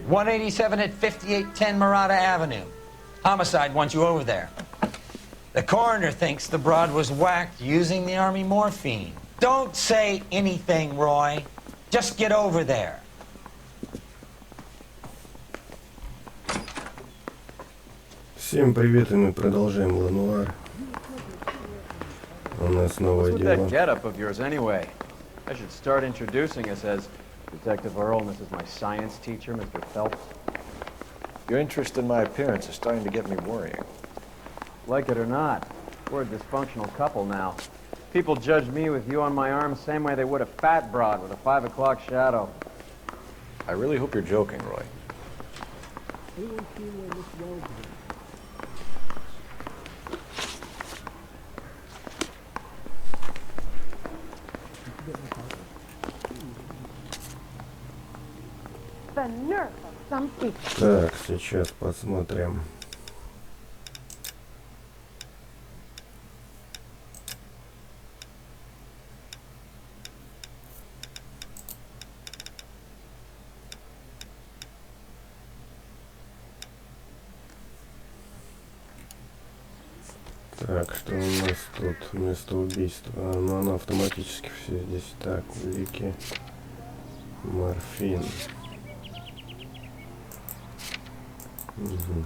187 at 5810 Murata Avenue. Homicide wants you over there. The coroner thinks the broad was whacked using the army morphine. Don't say anything, Roy. Just get over there. Всем привет, и мы продолжаем L.A.Noire. У нас новое дело. What's with that getup of yours, anyway? I should start introducing us as Detective Earl, and this is my science teacher, Mr. Phelps. Your interest in my appearance is starting to get me worrying. Like it or not, we're a dysfunctional couple now. People judge me with you on my arm the same way they would a fat broad with a 5 o'clock shadow. I really hope you're joking, Roy. Так, сейчас посмотрим. Так, что у нас тут? Место убийства. Ну, оно автоматически все здесь. Так, улики. Морфин. Угу.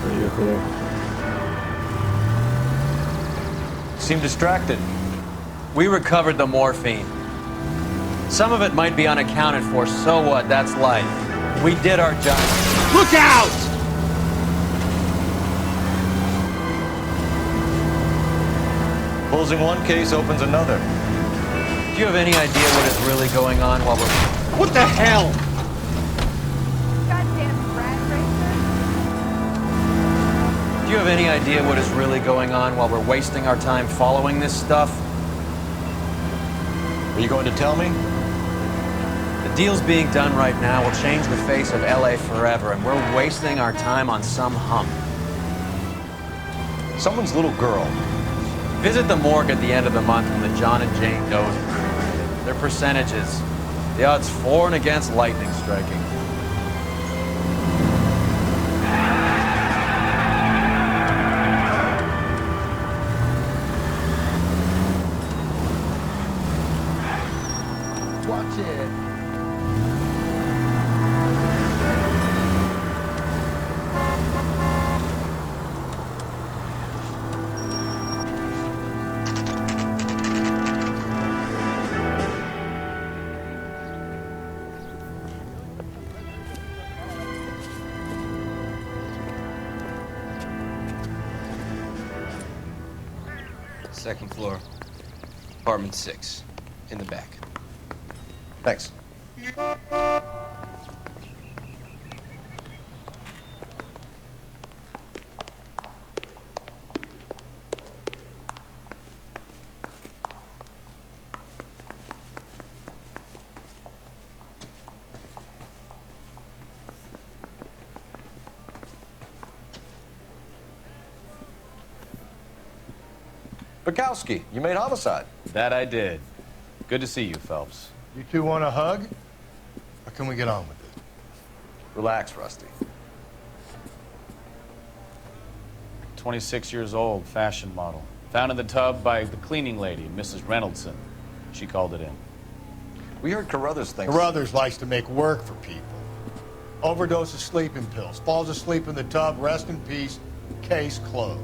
Поехали. Seem distracted. We recovered the morphine. Some of it might be unaccounted for, so what? That's life. We did our job. Look out! Closing one case opens another. Do you have any idea what is really going on while we're... What the hell? Goddamn rat racer. Do you have any idea what is really going on while we're wasting our time following this stuff? Are you going to tell me? The deals being done right now will change the face of L.A. forever, and we're wasting our time on some hump. Someone's little girl. Visit the morgue at the end of the month when the John and Jane Doe's are cremated. Their percentages. The odds for and against lightning striking. Watch it. Second floor, apartment 6, in the back. Thanks. Bukowski, you made homicide. That I did. Good to see you, Phelps. You two want a hug? Or can we get on with it? Relax, Rusty. 26 years old, fashion model. Found in the tub by the cleaning lady, Mrs. Reynoldson. She called it in. We heard Carruthers thinks... Carruthers likes to make work for people. Overdose of sleeping pills. Falls asleep in the tub. Rest in peace. Case closed.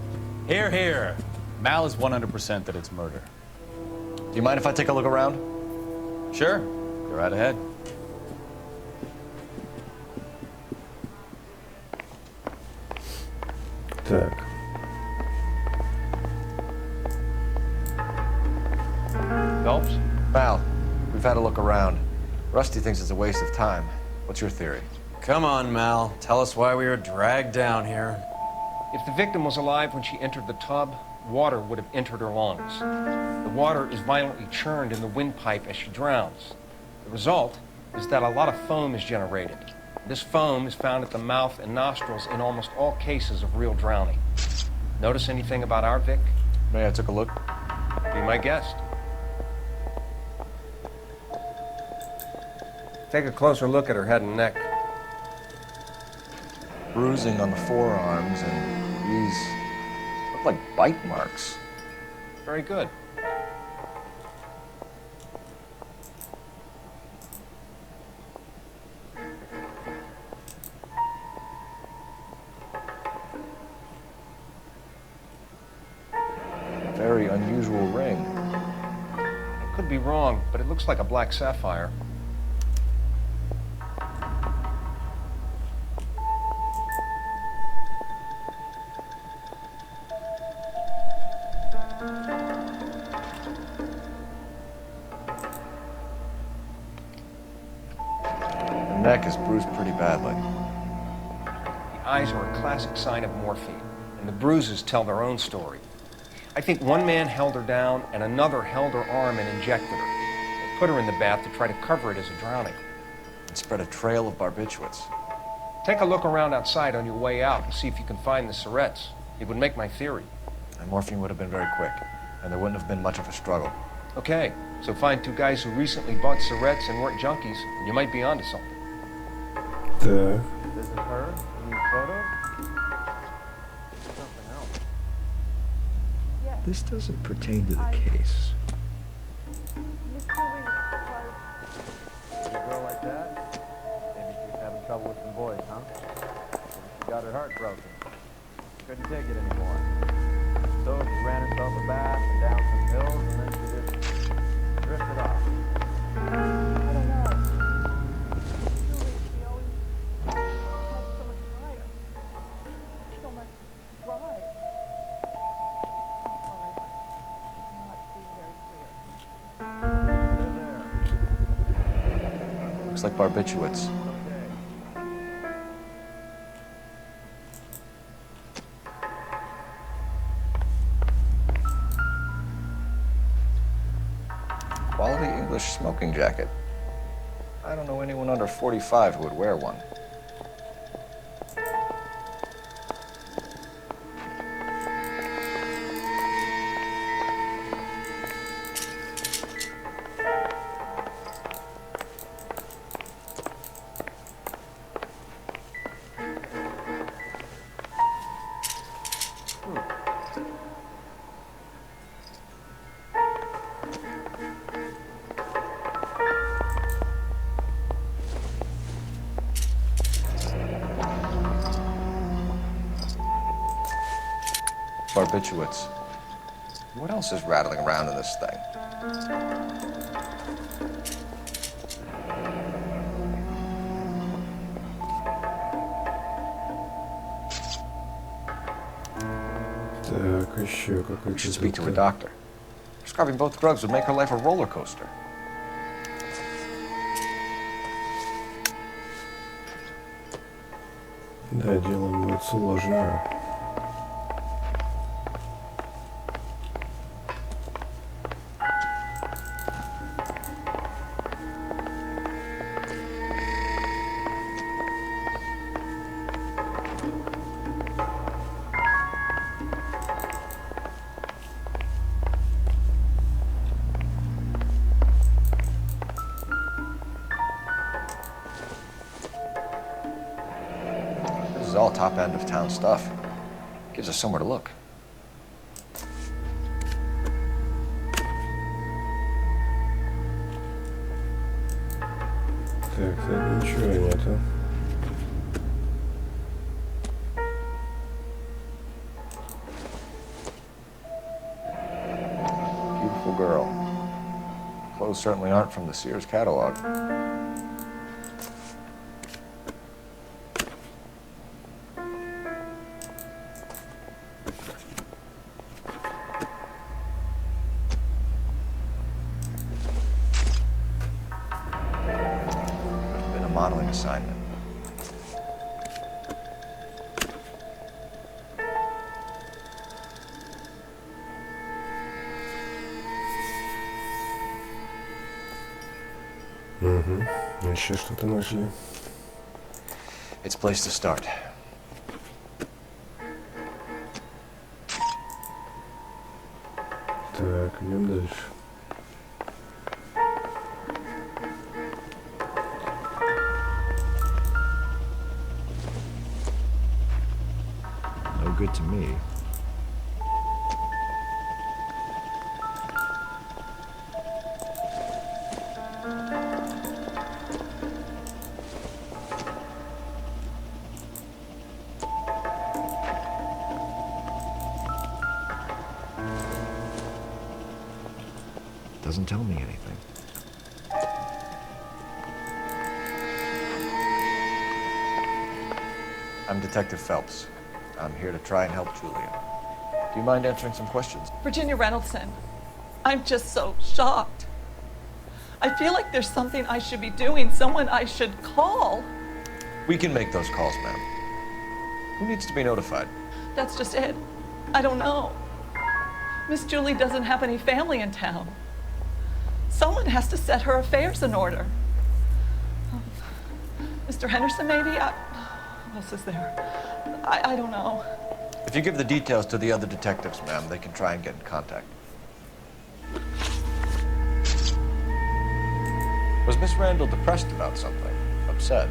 Here, here. Mal is 100% that it's murder. Do you mind if I take a look around? Sure. Go right ahead. Так. Phelps? Mal, we've had a look around. Rusty thinks it's a waste of time. What's your theory? Come on, Mal. Tell us why we were dragged down here. If the victim was alive when she entered the tub, water would have entered her lungs. The water is violently churned in the windpipe as she drowns. The result is that a lot of foam is generated. This foam is found at the mouth and nostrils in almost all cases of real drowning. Notice anything about our Vic? May I took a look? Be my guest. Take a closer look at her head and neck. Bruising on the forearms, and these look like bite marks. Very good. Very unusual ring. I could be wrong, but it looks like a black sapphire. The neck is bruised pretty badly. The eyes are a classic sign of morphine, and the bruises tell their own story. I think one man held her down and another held her arm and injected her. They put her in the bath to try to cover it as a drowning. And spread a trail of barbiturates. Take a look around outside on your way out and see if you can find the syrettes. It would make my theory. And morphine would have been very quick, and there wouldn't have been much of a struggle. Okay, so find two guys who recently bought syrettes and weren't junkies, and you might be onto something. Так. This is her in these photos? Something else. This doesn't pertain to the case. A girl like that? Maybe she's having trouble with some boys, huh? Maybe she got her heart broken. Couldn't take it anymore. So she ran herself a bath and down some hills, and then she just drifted off. I don't know. Julie, she always had so much fire. So much drive. Sorry, I'm not being very clear. Looks like barbiturates. Quality English smoking jacket. I don't know anyone under 45 who would wear one. Barbiturates. What else is rattling around in this thing? Так, еще We какой-то... should speak to a doctor. Prescribing both drugs would make her life a roller coaster. Да, дело будет сложно. This is all top end of town stuff. Gives us somewhere to look. Так, тут ничего нету. Beautiful girl. Clothes certainly aren't from the Sears catalog. Been a modeling assignment. Угу. Еще что-то нашли. It's a place to start. Так, идем дальше. No good to me. Doesn't tell me anything. I'm Detective Phelps. I'm here to try and help Julia. Do you mind answering some questions? Virginia Reynoldson, I'm just so shocked. I feel like there's something I should be doing, someone I should call. We can make those calls, ma'am. Who needs to be notified? That's just it. I don't know. Miss Julie doesn't have any family in town. Someone has to set her affairs in order. Mr. Henderson, maybe? Who else is there? I don't know. If you give the details to the other detectives, ma'am, they can try and get in contact. Was Miss Randall depressed about something? Upset?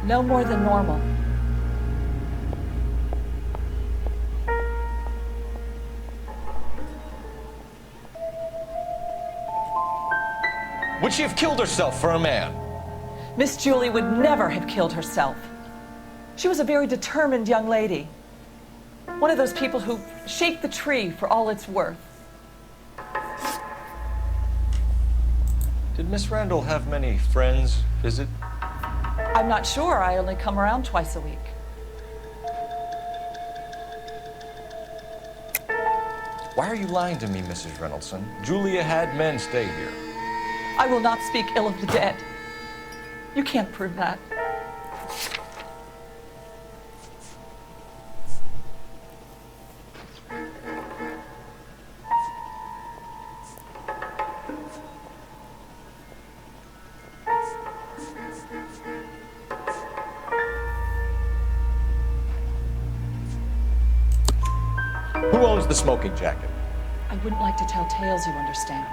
No more than normal. Would she have killed herself for a man? Miss Julie would never have killed herself. She was a very determined young lady. One of those people who shake the tree for all it's worth. Did Miss Randall have many friends visit? I'm not sure. I only come around twice a week. Why are you lying to me, Mrs. Reynoldson? Julia had men stay here. I will not speak ill of the dead. You can't prove that. Who owns the smoking jacket? I wouldn't like to tell tales, you understand.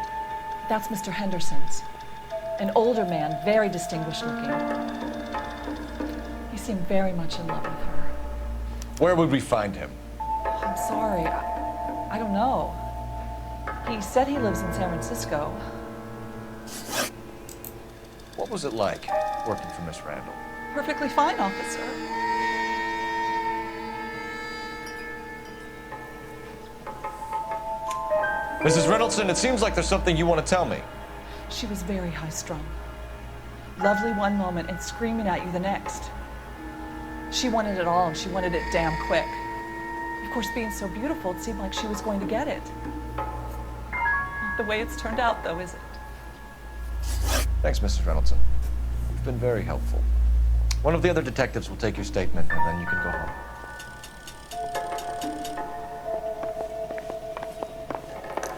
That's Mr. Henderson's. An older man, very distinguished looking. He seemed very much in love with her. Where would we find him? I'm sorry. I don't know. He said he lives in San Francisco. What was it like working for Miss Randall? Perfectly fine, officer. Mrs. Reynoldson, it seems like there's something you want to tell me. She was very high-strung. Lovely one moment and screaming at you the next. She wanted it all, and she wanted it damn quick. Of course, being so beautiful, it seemed like she was going to get it. Not the way it's turned out, though, is it? Thanks, Mrs. Reynoldson. You've been very helpful. One of the other detectives will take your statement, and then you can go home.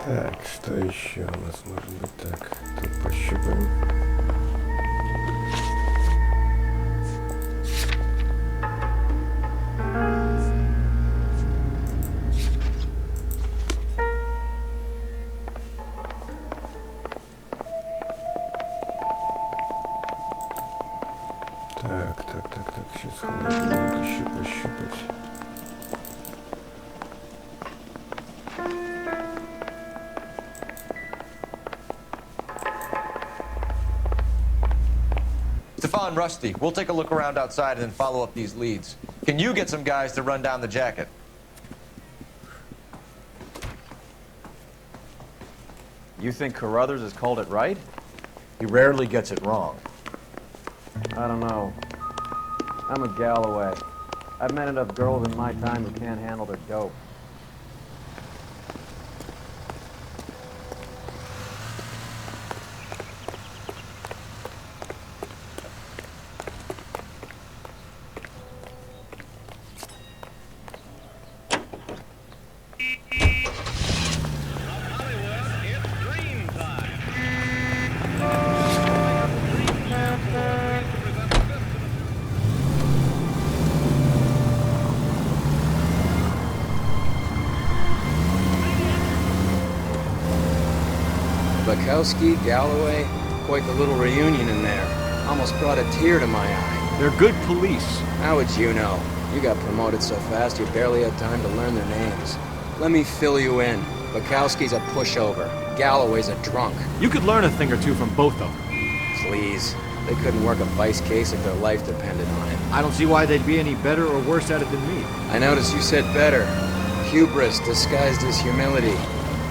Так, что еще у нас может быть? Так, тут пощупаем. Так, сейчас холодильник еще пощупать. Stefan, Rusty, we'll take a look around outside and then follow up these leads. Can you get some guys to run down the jacket? You think Carruthers has called it right? He rarely gets it wrong. I don't know. I'm a Galloway. I've met enough girls in my time who can't handle their dope. Bukowski, Galloway, quite the little reunion in there. Almost brought a tear to my eye. They're good police. How would you know? You got promoted so fast you barely had time to learn their names. Let me fill you in. Bukowski's a pushover. Galloway's a drunk. You could learn a thing or two from both of them. Please. They couldn't work a vice case if their life depended on it. I don't see why they'd be any better or worse at it than me. I noticed you said better. Hubris disguised as humility.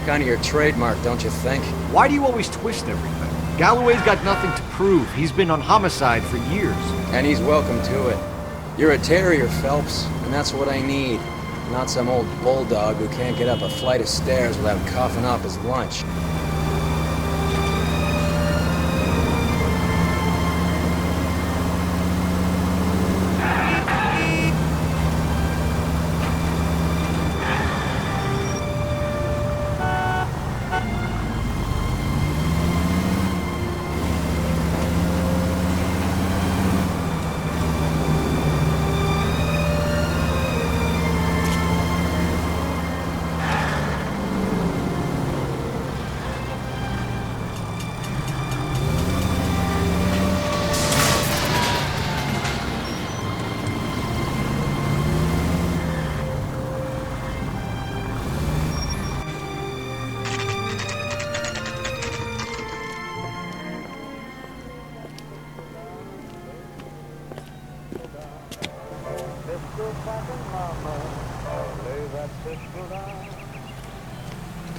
Kind of your trademark, don't you think? Why do you always twist everything? Galloway's got nothing to prove. He's been on homicide for years. And he's welcome to it. You're a terrier, Phelps, and that's what I need. Not some old bulldog who can't get up a flight of stairs without coughing up his lunch.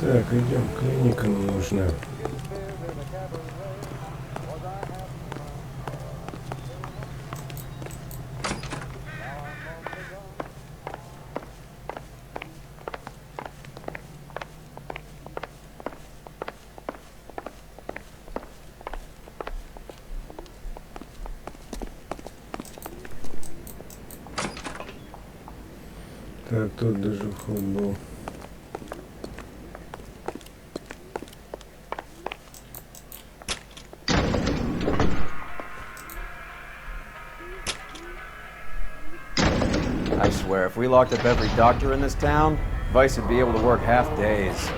Так, идем, клиника нам нужна. Так, тут даже вход был. I swear, if we locked up every doctor in this town, Vice would be able to work half days.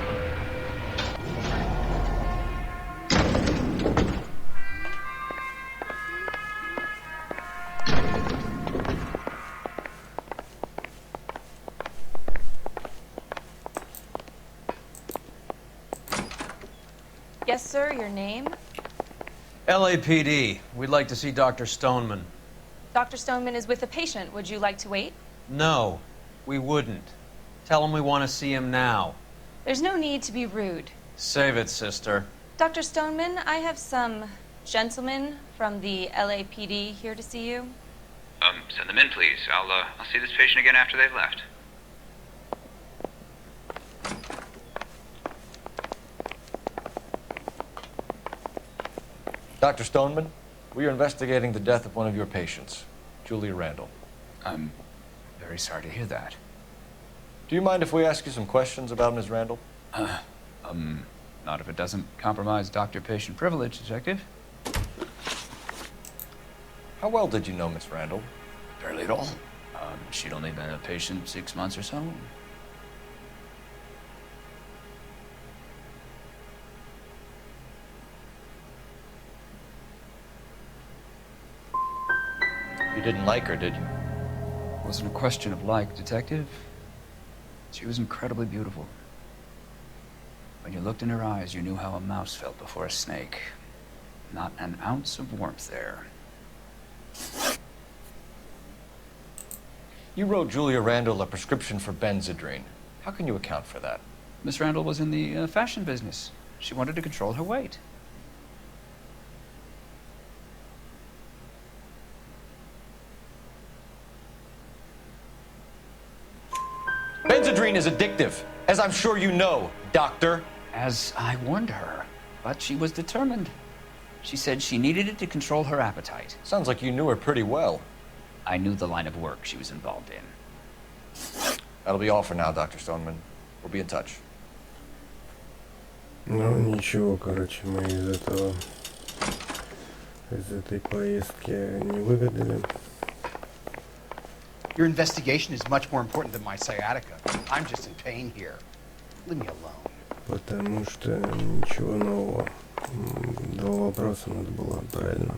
Yes, sir, your name? LAPD. We'd like to see Dr. Stoneman. Dr. Stoneman is with a patient. Would you like to wait? No, we wouldn't. Tell him we want to see him now. There's no need to be rude. Save it, sister. Dr. Stoneman, I have some gentlemen from the LAPD here to see you. Send them in, please. I'll see this patient again after they've left. Dr. Stoneman, we are investigating the death of one of your patients, Julia Randall. I'm very sorry to hear that. Do you mind if we ask you some questions about Ms. Randall? Not if it doesn't compromise doctor-patient privilege, Detective. How well did you know Miss Randall? Barely at all. She'd only been a patient 6 months or so. You didn't like her, did you? It wasn't a question of like, Detective. She was incredibly beautiful. When you looked in her eyes, you knew how a mouse felt before a snake. Not an ounce of warmth there. You wrote Julia Randall a prescription for Benzedrine. How can you account for that? Miss Randall was in the fashion business. She wanted to control her weight. Benzedrine is addictive, as I'm sure you know, Doctor. As I warned her, but she was determined. She said she needed it to control her appetite. Sounds like you knew her pretty well. I knew the line of work she was involved in. That'll be all for now, Dr. Stoneman. We'll be in touch. Ну, ничего, короче, мы из этой поездки не выгадали. Your investigation is much more important than my sciatica. I'm just in pain here. Leave me alone. Потому что ничего нового. Два вопроса надо было, правильно.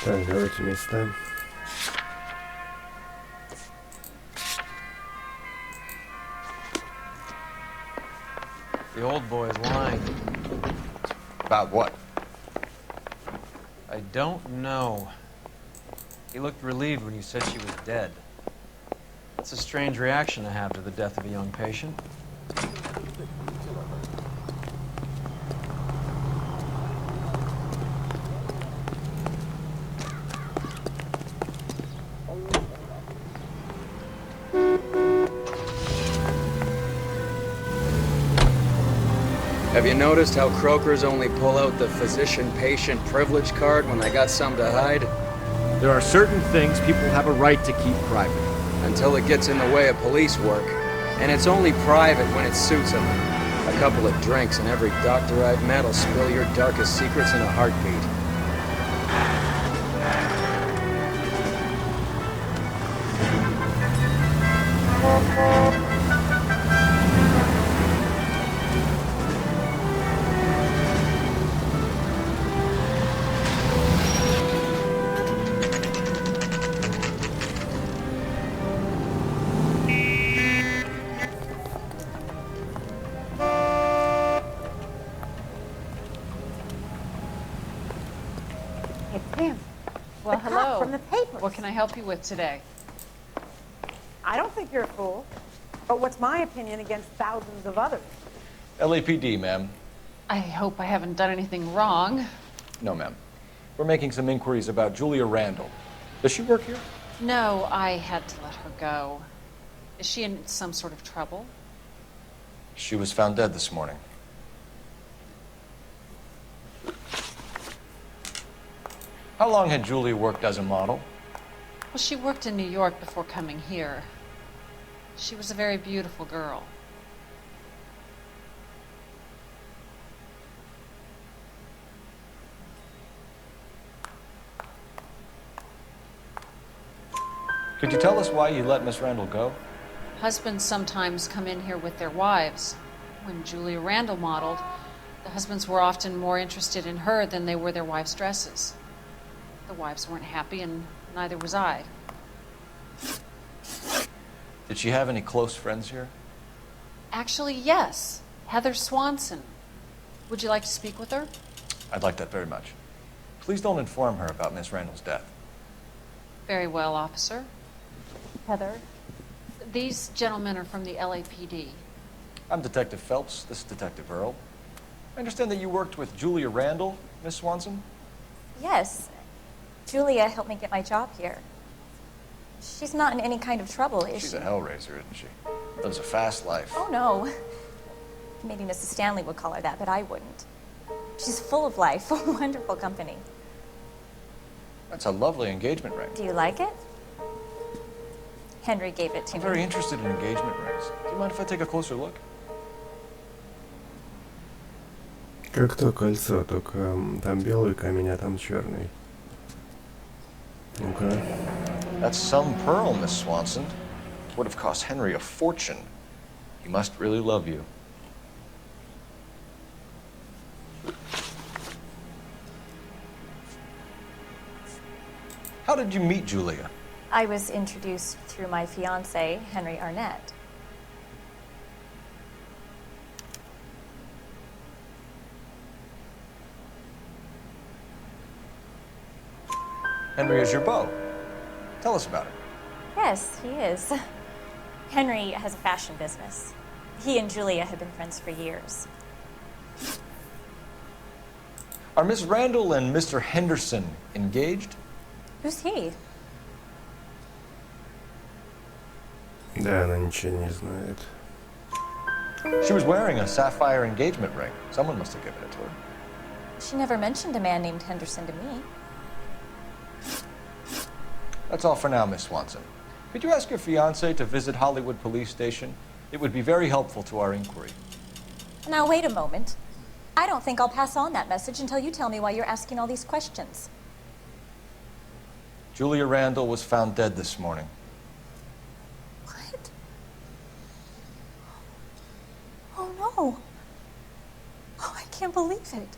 Так, давайте места. The old boy is lying. About what? I don't know. He looked relieved when you said she was dead. That's a strange reaction to have to the death of a young patient. Have you noticed how Croakers only pull out the physician-patient privilege card when they got something to hide? There are certain things people have a right to keep private. Until it gets in the way of police work. And it's only private when it suits them. A couple of drinks and every doctor I've met will spill your darkest secrets in a heartbeat. Well, hello. From the papers. What can I help you with today? I don't think you're a fool. But what's my opinion against thousands of others? LAPD, ma'am. I hope I haven't done anything wrong. No, ma'am. We're making some inquiries about Julia Randall. Does she work here? No, I had to let her go. Is she in some sort of trouble? She was found dead this morning. How long had Julia worked as a model? Well, she worked in New York before coming here. She was a very beautiful girl. Could you tell us why you let Miss Randall go? Husbands sometimes come in here with their wives. When Julia Randall modeled, the husbands were often more interested in her than they were their wives' dresses. The wives weren't happy, and neither was I. Did she have any close friends here? Actually, yes. Heather Swanson. Would you like to speak with her? I'd like that very much. Please don't inform her about Miss Randall's death. Very well, officer. Heather, these gentlemen are from the LAPD. I'm Detective Phelps. This is Detective Earl. I understand that you worked with Julia Randall, Miss Swanson? Yes. Julia helped me get my job here. She's not in any kind of trouble, is she? She's a hellraiser, isn't she? Lives a fast life. Oh, no. Maybe Mrs. Stanley would call her that, but I wouldn't. She's full of life, a wonderful company. That's a lovely engagement ring. Do you like it? Henry gave it to I'm me. very interested in engagement rings. Do you mind if I take a closer look? Как то кольцо, только там белый камень, а там черный. Ну-ка. That's some pearl, Miss Swanson. Would have cost Henry a fortune. He must really love you. How did you meet Julia? I was introduced through my fiancé, Henry Arnett. Henry is your beau. Tell us about it. Yes, he is. Henry has a fashion business. He and Julia have been friends for years. Are Miss Randall and Mr. Henderson engaged? Who's he? Да, она ничего не знает. She was wearing a sapphire engagement ring. Someone must have given it to her. She never mentioned a man named Henderson to me. That's all for now, Miss Swanson. Could you ask your fiancé to visit Hollywood Police Station? It would be very helpful to our inquiry. Now, wait a moment. I don't think I'll pass on that message until you tell me why you're asking all these questions. Julia Randall was found dead this morning. What? Oh, no. Oh, I can't believe it.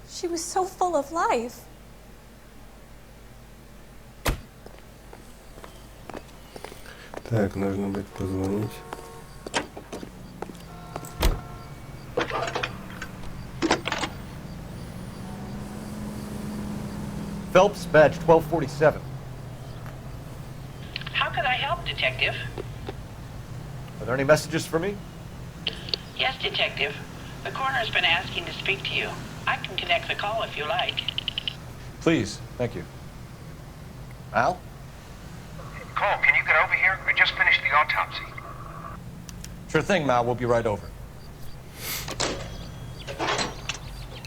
She was so full of life. Так, нужно будет позвонить. Phelps, badge 1247. How can I help, Detective? Are there any messages for me? Yes, Detective. The coroner's been asking to speak to you. I can connect the call if you like. Please, thank you. Al? Cole, can you get over here? I just finished the autopsy. Sure thing, Mal. We'll be right over.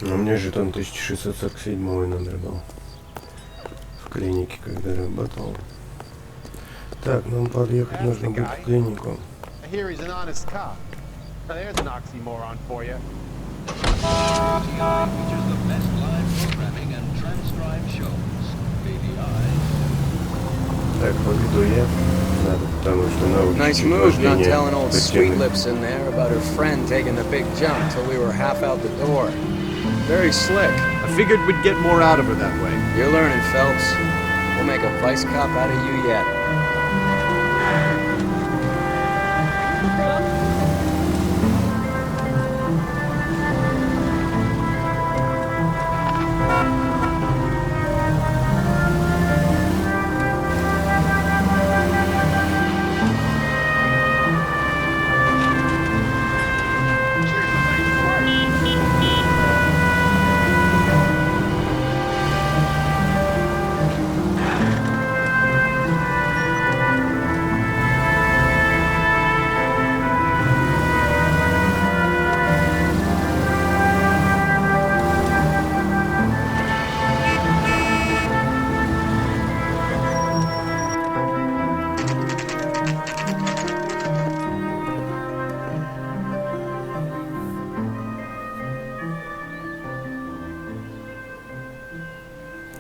У меня жетон 1647 номер был. В клинике, когда работал. Так, нам подъехать нужно будет в клинику. I hear he's an honest cop. Now there's an oxymoron for you. TI features the best live programming and transcribed shows. Так, поведу я. Надо, потому что научить Nice move not вождение telling old Sweet картины. Lips in there about her friend taking the big jump till we were half out the door. Very slick. I figured we'd get more out of her that way. You're learning, Phelps. We'll make a vice cop out of you yet.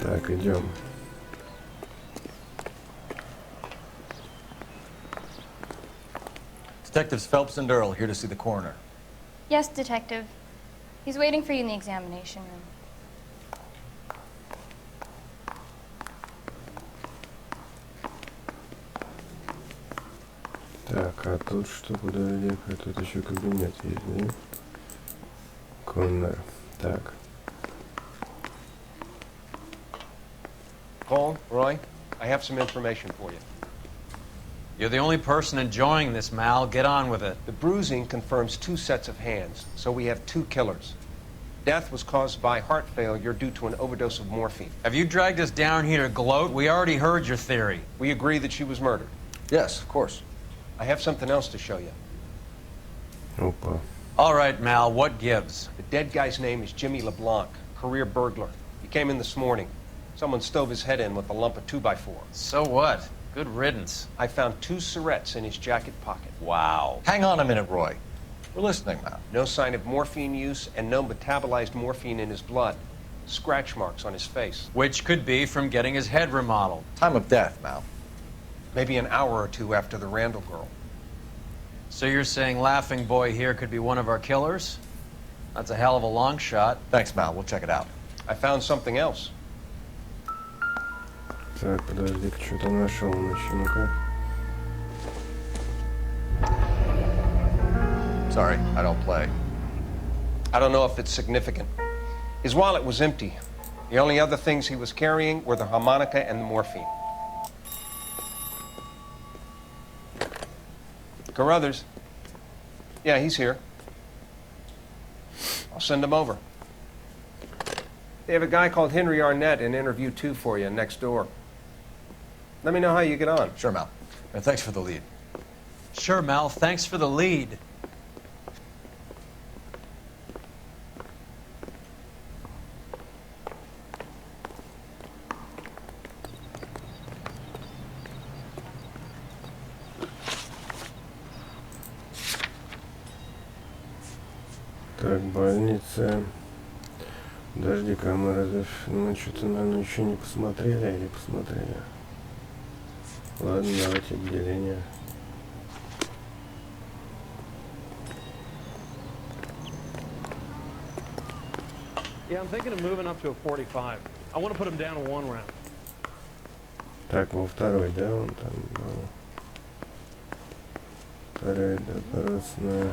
Так, идем. Detectives Phelps and Earl here to see the coroner. Yes, Detective. He's waiting for you in the examination room. Так, а тут что, куда ехать? Тут еще кабинет есть, да? Коннор. Так. Cole, Roy, I have some information for you. You're the only person enjoying this, Mal. Get on with it. The bruising confirms 2 sets of hands, so we have 2 killers. Death was caused by heart failure due to an overdose of morphine. Have you dragged us down here to gloat? We already heard your theory. We agree that she was murdered. Yes, of course. I have something else to show you. Опа. All right, Mal, what gives? The dead guy's name is Jimmy LeBlanc, career burglar. He came in this morning. Someone stove his head in with a lump of 2x4. So what? Good riddance. I found 2 cigarettes in his jacket pocket. Wow. Hang on a minute, Roy. We're listening now. No sign of morphine use and no metabolized morphine in his blood. Scratch marks on his face. Which could be from getting his head remodeled. Time of death, Mal. Maybe an hour or 2 after the Randall girl. So you're saying Laughing Boy here could be one of our killers? That's a hell of a long shot. Thanks, Mal. We'll check it out. I found something else. Так, подожди-ка, что-то нашел еще, ну-ка. Sorry, I don't play. I don't know if it's significant. His wallet was empty. The only other things he was carrying were the harmonica and the morphine. Carruthers. Yeah, he's here. I'll send him over. They have a guy called Henry Arnett in interview 2 for you next door. Let me know how you get on. Sure, Mal. And thanks for the lead. Sure, Mal. Thanks for the lead. Так, больница. Подожди-ка, мы что-то, наверное, еще не посмотрели или посмотрели. Ладно, давайте отделение. Yeah, I'm thinking of moving up to a 45. I want to put him down in 1 round. Так, во второй, да, он там был. Вторая допросная.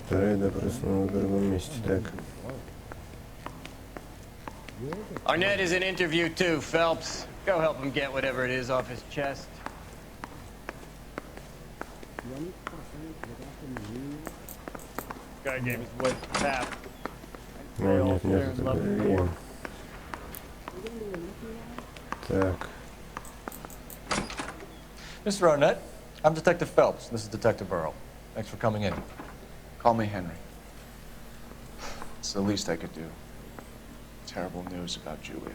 Вторая допросная в другом месте, так. Arnett is in interview too, Phelps. Go help him get whatever it is off his chest. Guy gave his whip tap. Нет, это галерея. Так. Mr. Arnett, I'm Detective Phelps. This is Detective Earl. Thanks for coming in. Call me Henry. It's the least I could do. Terrible news about Julia.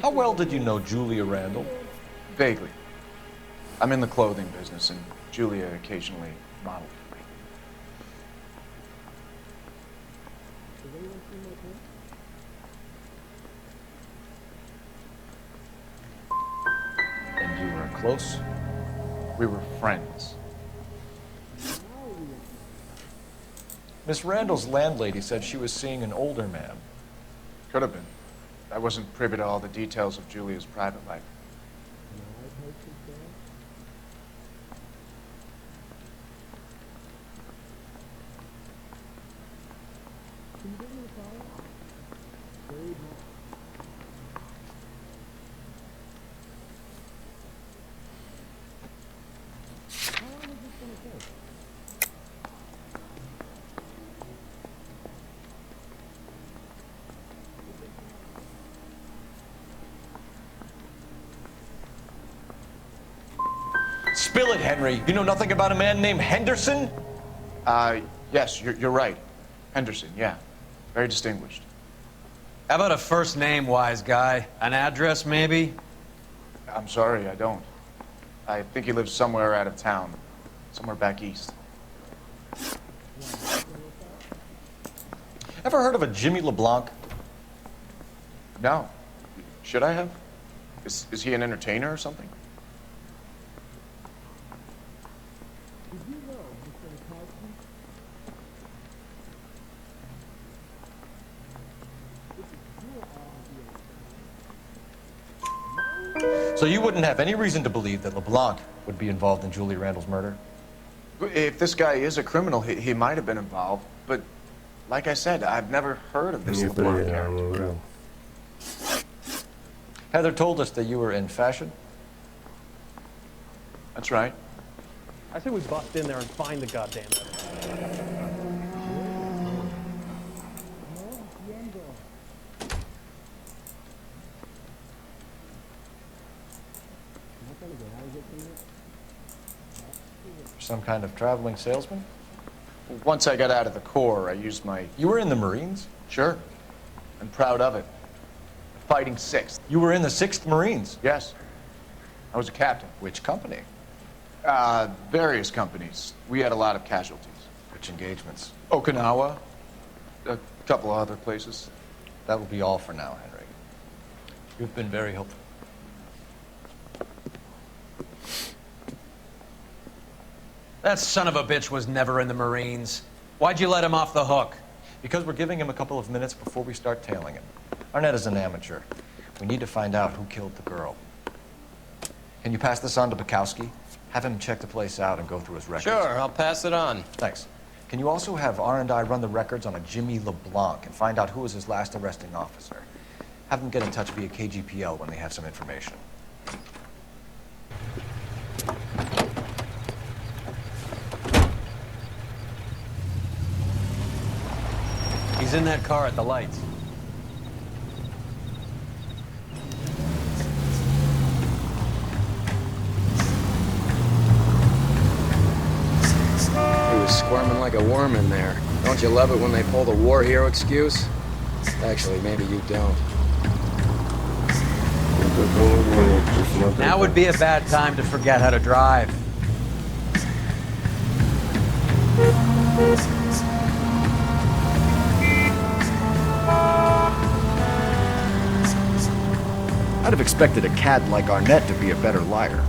How well did you know Julia Randall? Vaguely. I'm in the clothing business, and Julia occasionally modeled for me. And you were close? We were friends. Miss Randall's landlady said she was seeing an older man. Could have been. I wasn't privy to all the details of Julia's private life. Spill it, Henry. You know nothing about a man named Henderson? Yes, you're right. Henderson, yeah. Very distinguished. How about a first name, wise guy? An address, maybe? I'm sorry, I don't. I think he lives somewhere out of town. Somewhere back east. Ever heard of a Jimmy LeBlanc? No. Should I have? Is he an entertainer or something? So you wouldn't have any reason to believe that LeBlanc would be involved in Julie Randall's murder? If this guy is a criminal, he might have been involved. But like I said, I've never heard of this LeBlanc character. Heather told us that you were in fashion. That's right. I say we bust in there and find the goddamn evidence. Some kind of traveling salesman? Once I got out of the Corps, I used my... You were in the Marines? Sure. I'm proud of it. Fighting 6th. You were in the 6th Marines? Yes. I was a captain. Which company? Various companies. We had a lot of casualties. Which engagements? Okinawa. A couple of other places. That will be all for now, Henry. You've been very helpful. That son of a bitch was never in the Marines. Why'd you let him off the hook? Because we're giving him a couple of minutes before we start tailing him. Arnett is an amateur. We need to find out who killed the girl. Can you pass this on to Bukowski? Have him check the place out and go through his records. Sure, I'll pass it on. Thanks. Can you also have R&I run the records on a Jimmy LeBlanc and find out who was his last arresting officer? Have them get in touch via KGPL when they have some information. He's in that car at the lights. He was squirming like a worm in there. Don't you love it when they pull the war hero excuse? Actually, maybe you don't. Now would be a bad time to forget how to drive. I'd have expected a cad like Arnett to be a better liar.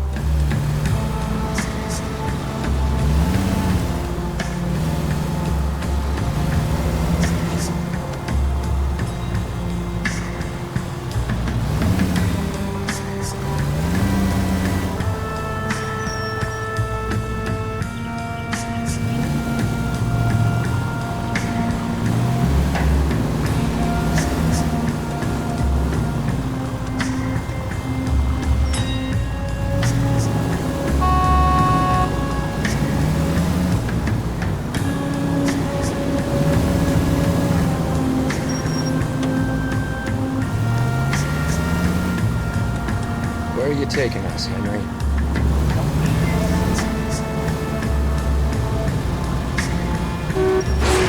Where are you taking us, Henry?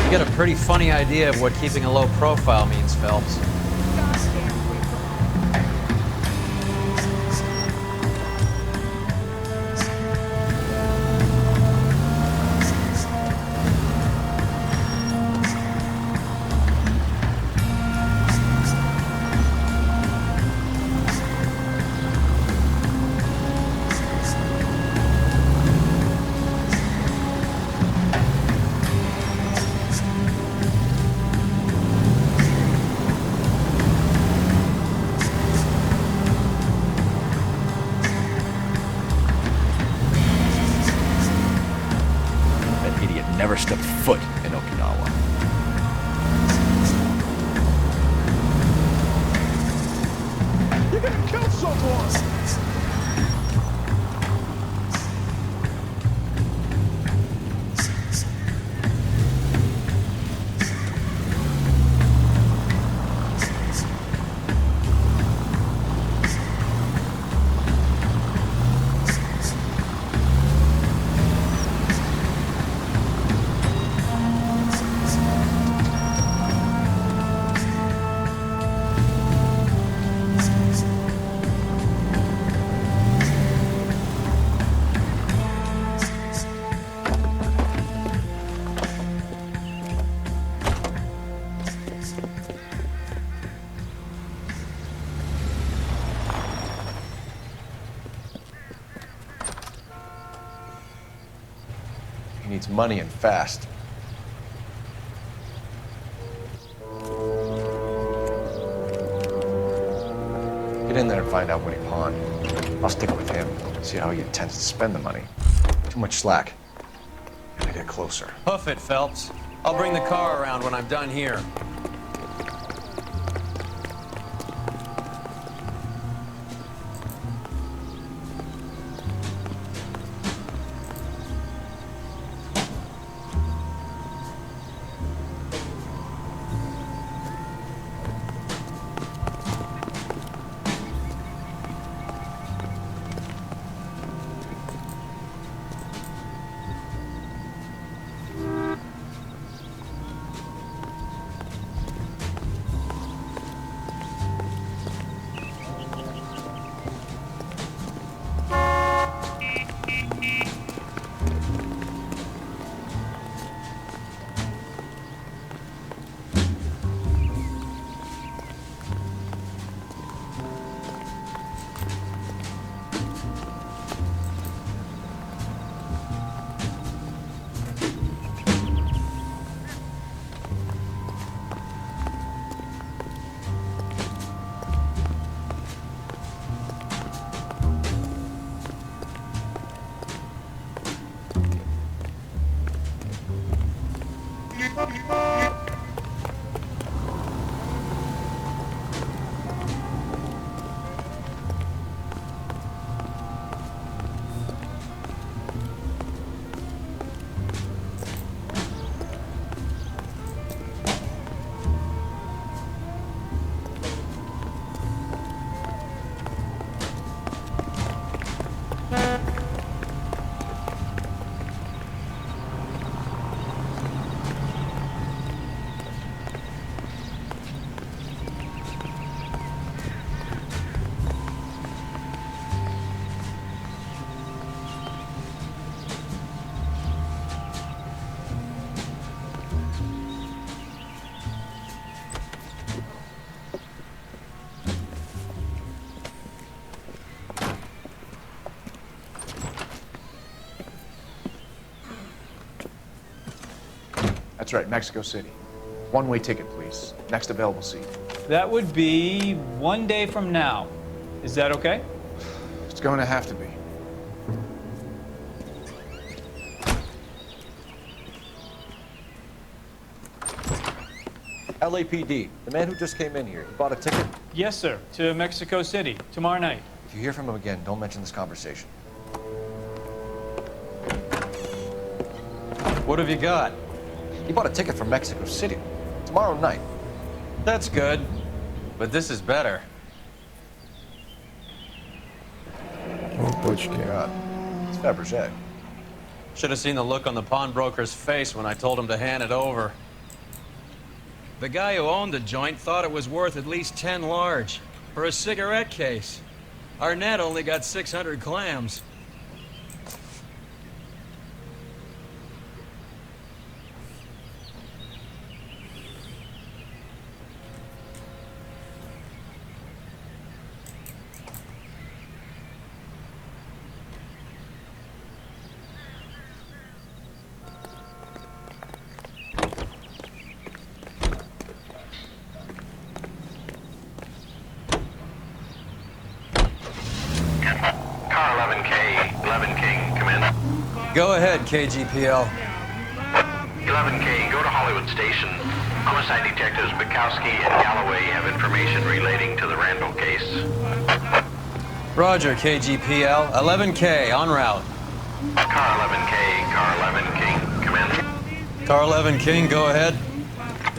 You got a pretty funny idea of what keeping a low profile means, Phelps. Never stepped foot in Okinawa. You're gonna kill someone! He needs money and fast. Get in there and find out what he pawned. I'll stick with him, see how he intends to spend the money. Too much slack. Gotta get closer. Hoof it, Phelps. I'll bring the car around when I'm done here. That's right, Mexico City. One-way ticket, please. Next available seat. That would be 1 day from now. Is that okay? It's going to have to be. LAPD, the man who just came in here, he bought a ticket? Yes, sir. To Mexico City, tomorrow night. If you hear from him again, don't mention this conversation. What have you got? He bought a ticket for Mexico City. Tomorrow night. That's good. But this is better. Опачки. God, it's Fabergé. Should have seen the look on the pawnbroker's face when I told him to hand it over. The guy who owned the joint thought it was worth at least 10 large for a cigarette case. Arnett only got 600 clams. Car 11K, 11 King, come in. Go ahead, KGPL. 11K, go to Hollywood Station. Homicide detectives Bukowski and Galloway have information relating to the Randall case. Roger, KGPL. 11K, en route. Car 11K, car 11 King, come in. Car 11 King, go ahead.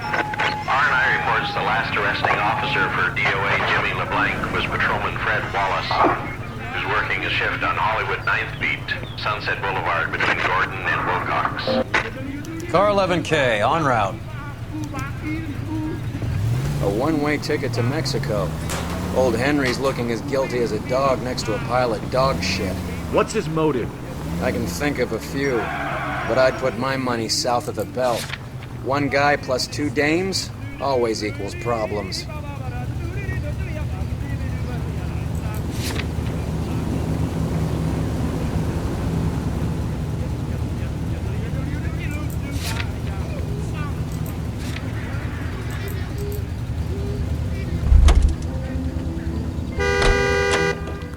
R&I reports the last arresting officer for DOA Jimmy LeBlanc was Patrolman Fred Wallace, who's working a shift on Hollywood 9th Beat, Sunset Boulevard between Gordon and Wilcox. Car 11K, en route. A one-way ticket to Mexico. Old Henry's looking as guilty as a dog next to a pile of dog shit. What's his motive? I can think of a few, but I'd put my money south of the belt. One guy plus 2 dames always equals problems.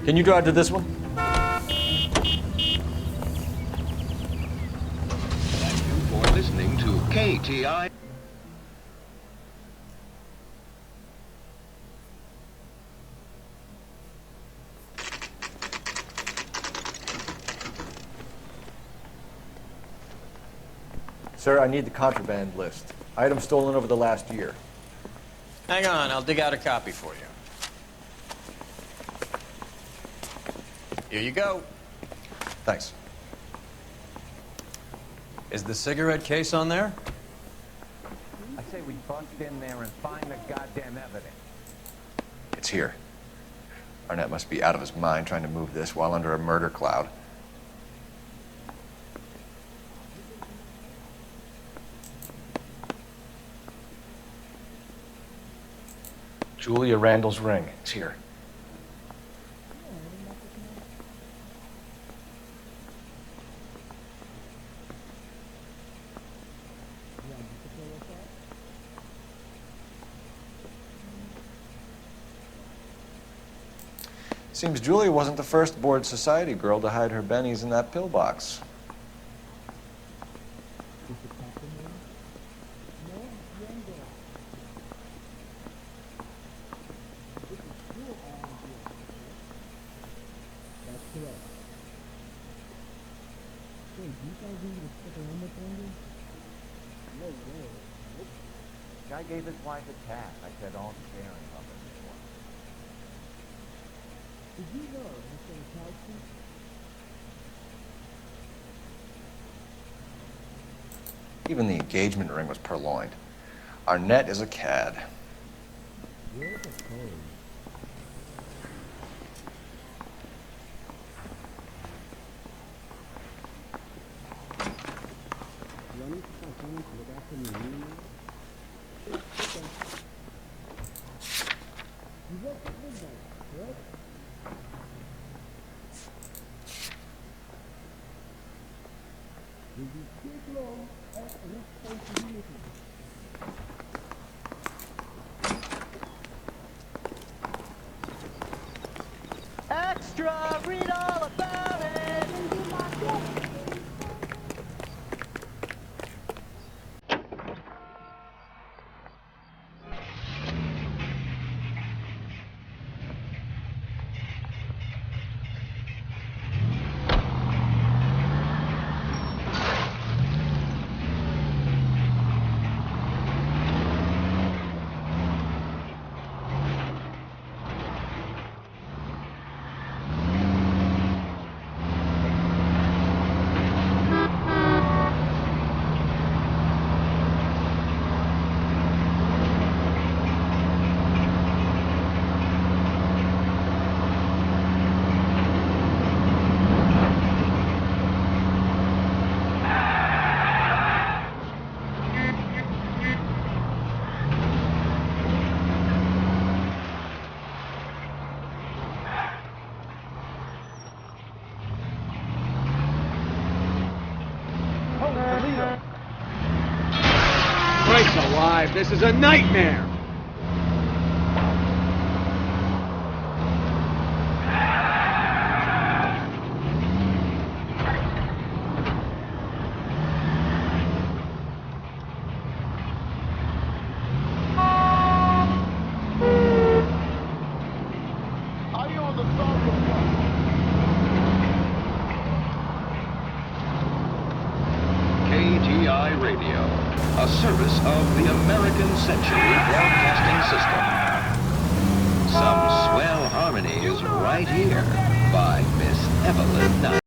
Can you drive to this one? For listening to KTI. Sir, I need the contraband list. Items stolen over the last year. Hang on, I'll dig out a copy for you. Here you go. Thanks. Is the cigarette case on there? I say we bust in there and find the goddamn evidence. It's here. Arnett must be out of his mind trying to move this while under a murder cloud. Julia Randall's ring. It's here. Seems Julia wasn't the first bored society girl to hide her bennies in that pillbox. Guy gave his wife a cat. I said, all caring of it anymore. Did you know Mr. Bukowski? Even the engagement ring was purloined. Arnett is a cad. Where's the code? Extra! Read all about it! Christ alive, this is a nightmare! KTI Radio, a service of the American Century Broadcasting System. Some swell harmonies right here by Miss Evelyn Knight.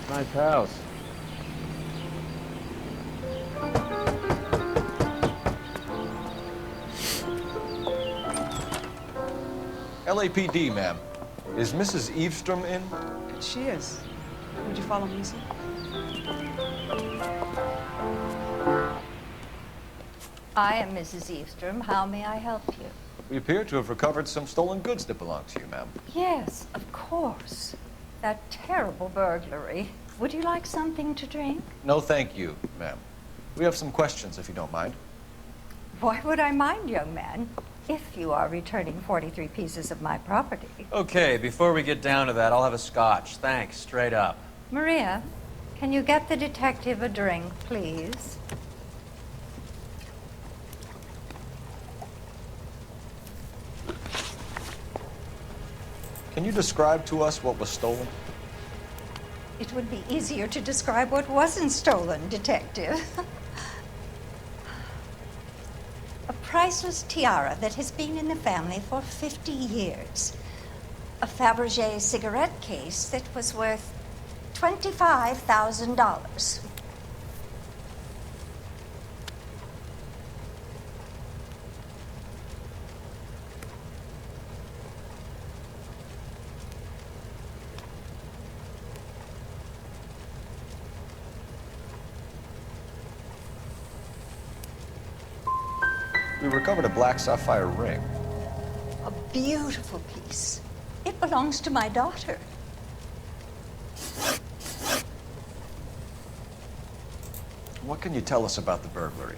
Nice house. LAPD, ma'am. Is Mrs. Eavestrom in? She is. Would you follow me, sir? I am Mrs. Eavestrom. How may I help you? We appear to have recovered some stolen goods that belong to you, ma'am. Yes, of course. That terrible burglary. Would you like something to drink? No, thank you, ma'am. We have some questions, if you don't mind. Why would I mind, young man, if you are returning 43 pieces of my property? Okay, before we get down to that, I'll have a scotch. Thanks, straight up. Maria, can you get the detective a drink, please? Can you describe to us what was stolen? It would be easier to describe what wasn't stolen, Detective. A priceless tiara that has been in the family for 50 years. A Fabergé cigarette case that was worth $25,000. We recovered a black sapphire ring. A beautiful piece. It belongs to my daughter. What can you tell us about the burglary?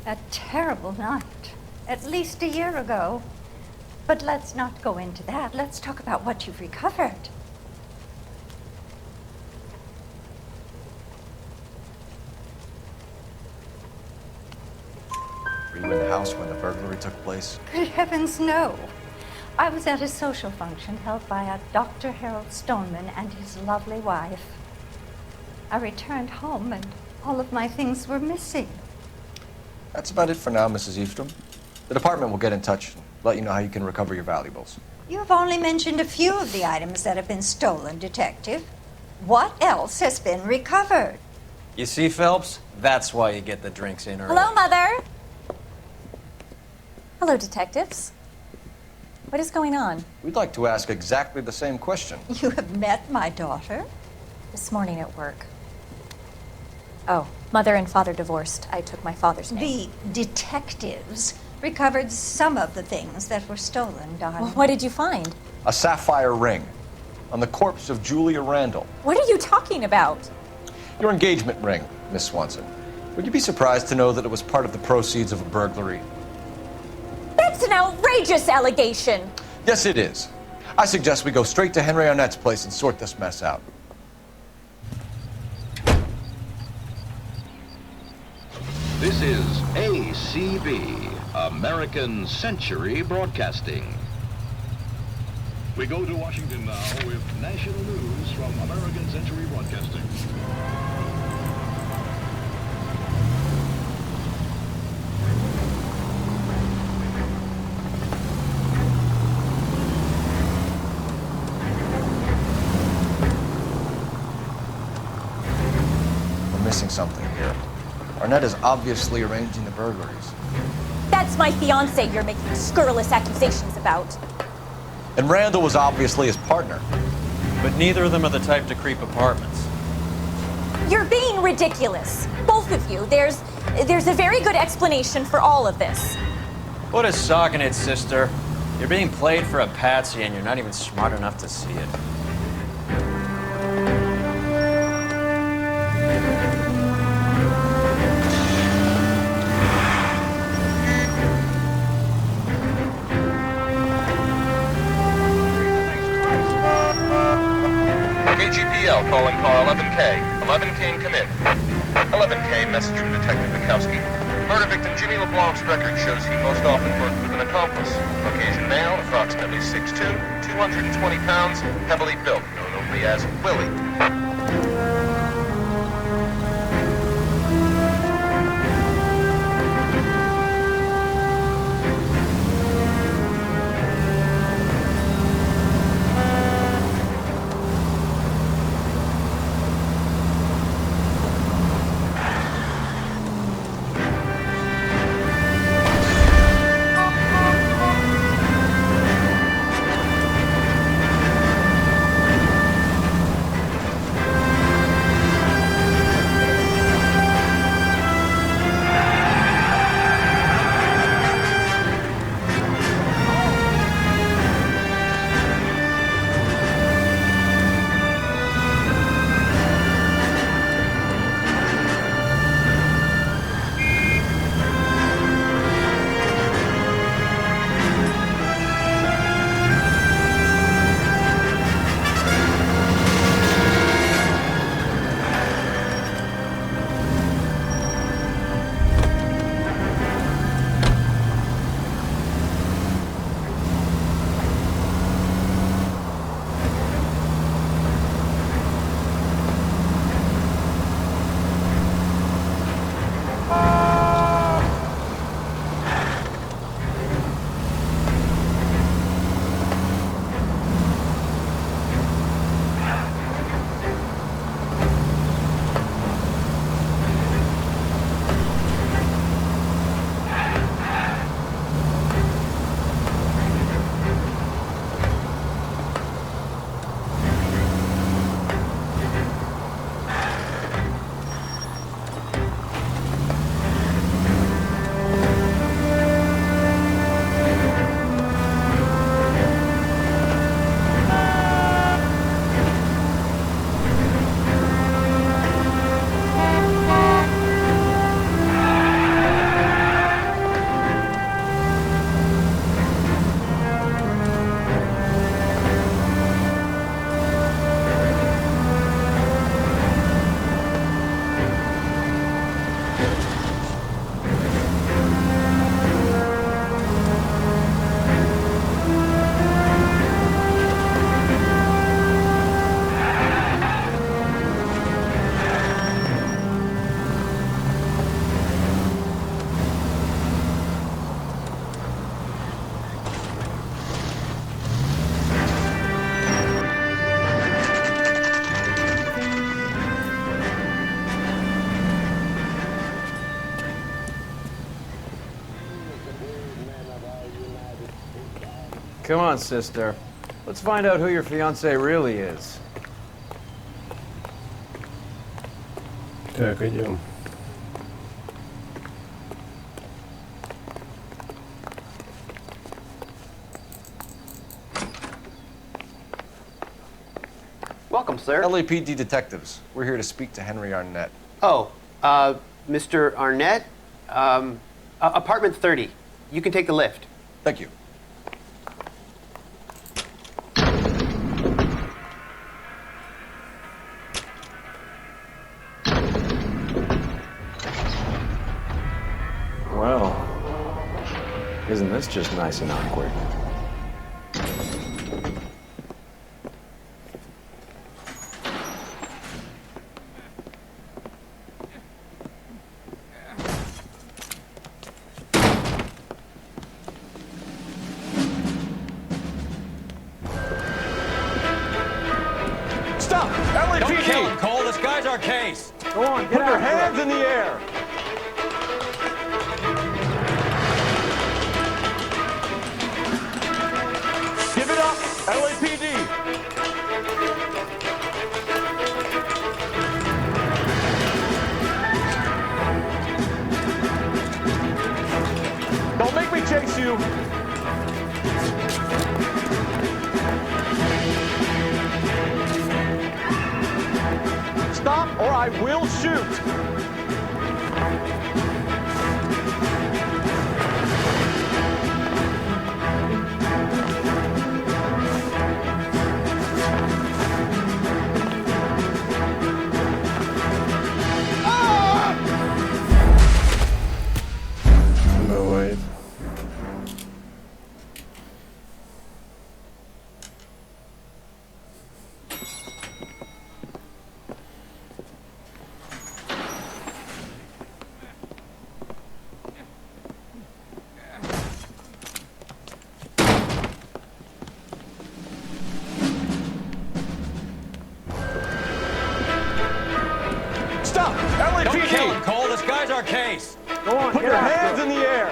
A terrible night. At least a year ago. But let's not go into that. Let's talk about what you've recovered. Were you in the house when the burglary took place? Good heavens, no. I was at a social function held by a Dr. Harold Stoneman and his lovely wife. I returned home and all of my things were missing. That's about it for now, Mrs. Eastrom. The department will get in touch and let you know how you can recover your valuables. You've only mentioned a few of the items that have been stolen, Detective. What else has been recovered? You see, Phelps? That's why you get the drinks in early. Hello, Mother. Hello, detectives. What is going on? We'd like to ask exactly the same question. You have met my daughter? This morning at work. Oh, mother and father divorced. I took my father's name. The detectives recovered some of the things that were stolen, darling. Well, what did you find? A sapphire ring on the corpse of Julia Randall. What are you talking about? Your engagement ring, Miss Swanson. Would you be surprised to know that it was part of the proceeds of a burglary? That's an outrageous allegation. Yes, it is. I suggest we go straight to Henry Arnett's place and sort this mess out. This is ACB, American Century Broadcasting. We go to Washington now with national news from American Century Broadcasting. We're missing something here. Arnett is obviously arranging the burglaries. That's my fiancé you're making scurrilous accusations about. And Randall was obviously his partner. But neither of them are the type to creep apartments. You're being ridiculous. Both of you. There's a very good explanation for all of this. What is sogging it, sister? You're being played for a patsy and you're not even smart enough to see it. KGPL calling car 11K. 11K commit. 11K, message from Detective Bukowski. Murder victim Jimmy LeBlanc's record shows he most often worked with an accomplice. Caucasian male, approximately 6'2", 220 pounds, heavily built, known only as Willie. come on, sister. Let's find out who your fiancé really is. Так, идем. Welcome, sir. LAPD detectives. We're here to speak to Henry Arnett. Oh, Mr. Arnett? Apartment 30. You can take the lift. Thank you. Well, isn't this just nice and awkward? Stop! LAPD! Don't kill him, Cole. This guy's our case. Go on, get Put your hands in the air! Give it up, LAPD! Don't make me chase you! Stop or I will shoot! Бывает. Stop! LAPD! Don't kill him, Cole. This guy's our case. Go on, put your hands in the air!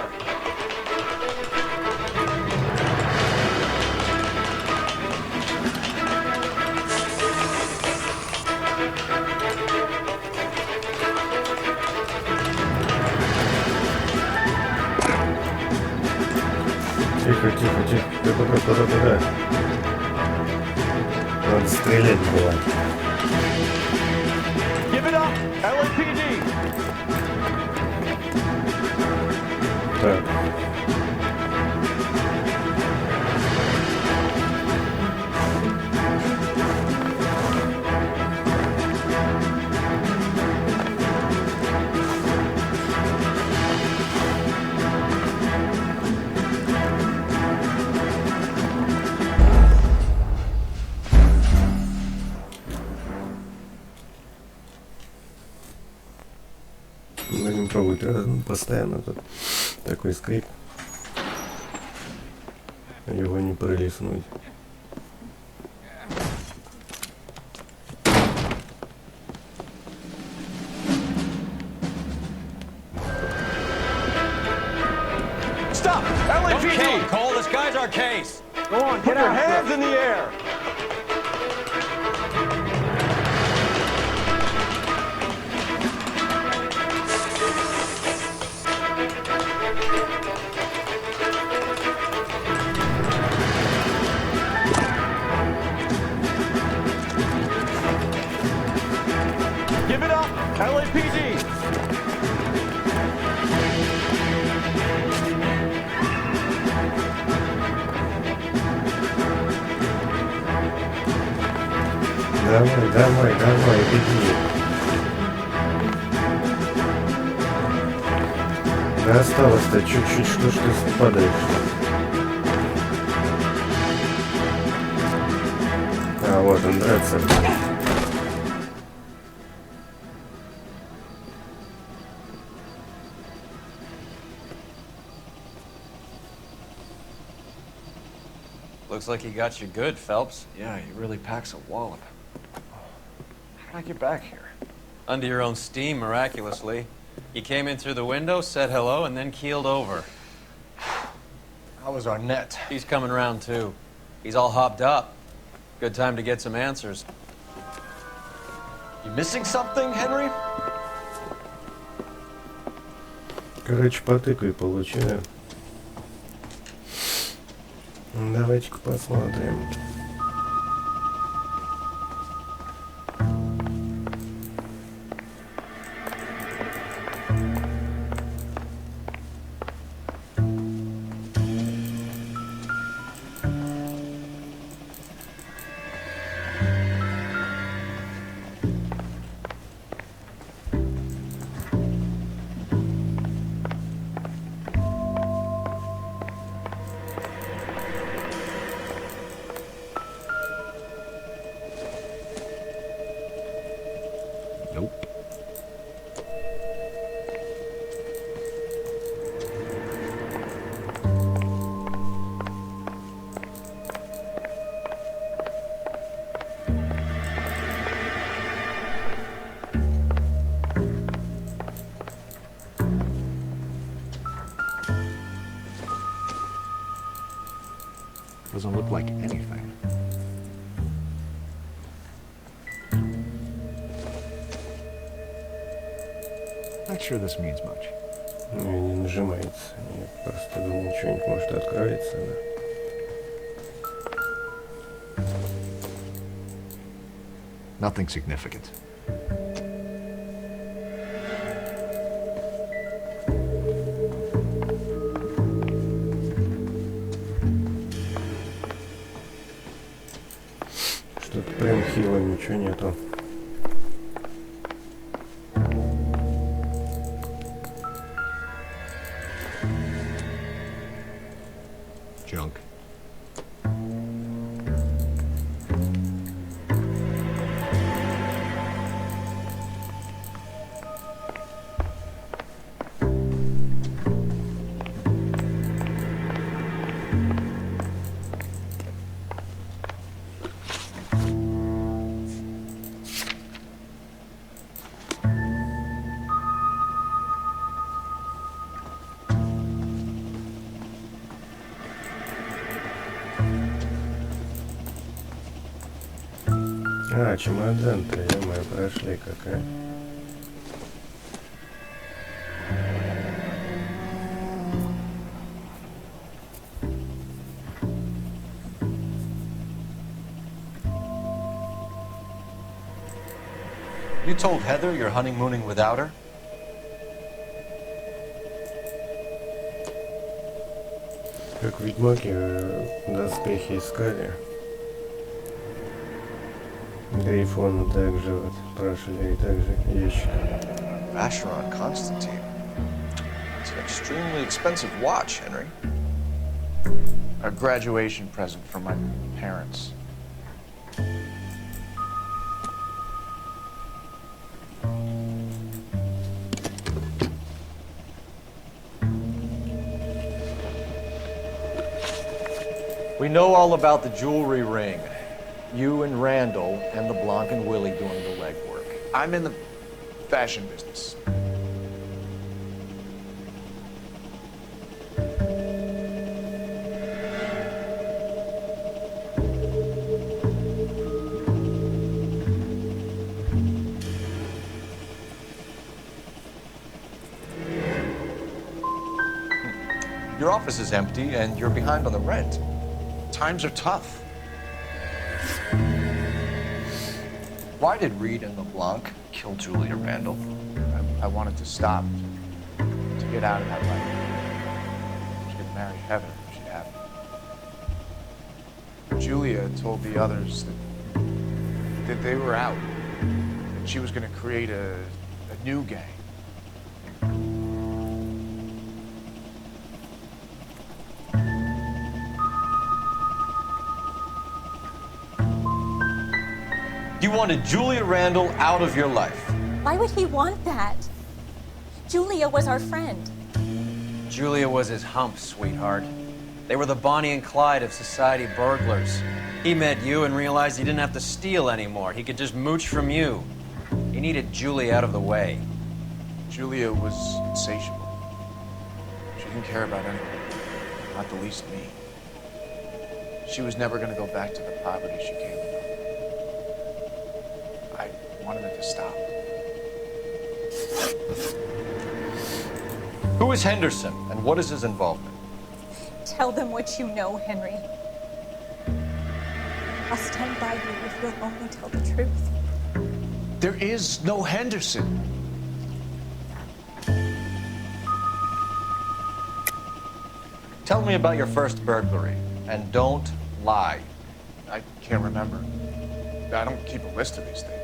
Тихо, тихо, тихо. Куда? Надо стрелять было. Give it up, LAPD! Так. Будем пробовать постоянно тут такой скрип. Его не пролистнуть. Stop! Don't kill him, LAPD! Cole. This guy's our case. Go on, put your hands in the air! Give it up, LAPD! Давай, беги. Да осталось-то чуть-чуть, что ж ты падаешь. А вот он драться. Looks like he got you good, Phelps. Yeah, he really packs a wallop. How did I get back here? Under your own steam, miraculously. You came in through the window, said hello, and then keeled over. How was Arnett? He's coming around too. He's all hopped up. Good time to get some answers. You missing something, Henry? Короче, потыкай получаю. Давайте-ка посмотрим. Doesn't look like anything. Not sure this means much. Ну, не нажимается. Нет, просто думал, что-нибудь может откроется, да. Nothing significant. Что-то прям хило, ничего нету. Junk. А, чемодан-то, ё-моё, прошли какая. You told Heather you're honeymooning without her? Как ведьмаки доспехи искали. Грифона также вот прошли, и также ящик. Vacheron Constantine. It's an extremely expensive watch, Henry. A graduation present from my parents. We know all about the jewelry ring. You and Randall and LeBlanc and Willie doing the legwork. I'm in the fashion business. Your office is empty and you're behind on the rent. Times are tough. Why did Reed and LeBlanc kill Julia Randall? I wanted to stop, to get out of that life. She could marry Heather if she'd have me. Julia told the others that they were out. That she was going to create a new gang. You wanted Julia Randall out of your life. Why would he want that? Julia was our friend. Julia was his hump, sweetheart. They were the Bonnie and Clyde of society burglars. He met you and realized he didn't have to steal anymore. He could just mooch from you. He needed Julia out of the way. Julia was insatiable. She didn't care about anything. not the least me. She was never going to go back to the poverty she came from. I wanted it to stop. Who is Henderson, and what is his involvement? Tell them what you know, Henry. I'll stand by you if you'll only tell the truth. There is no Henderson. Tell me about your first burglary, and don't lie. I can't remember. I don't keep a list of these things.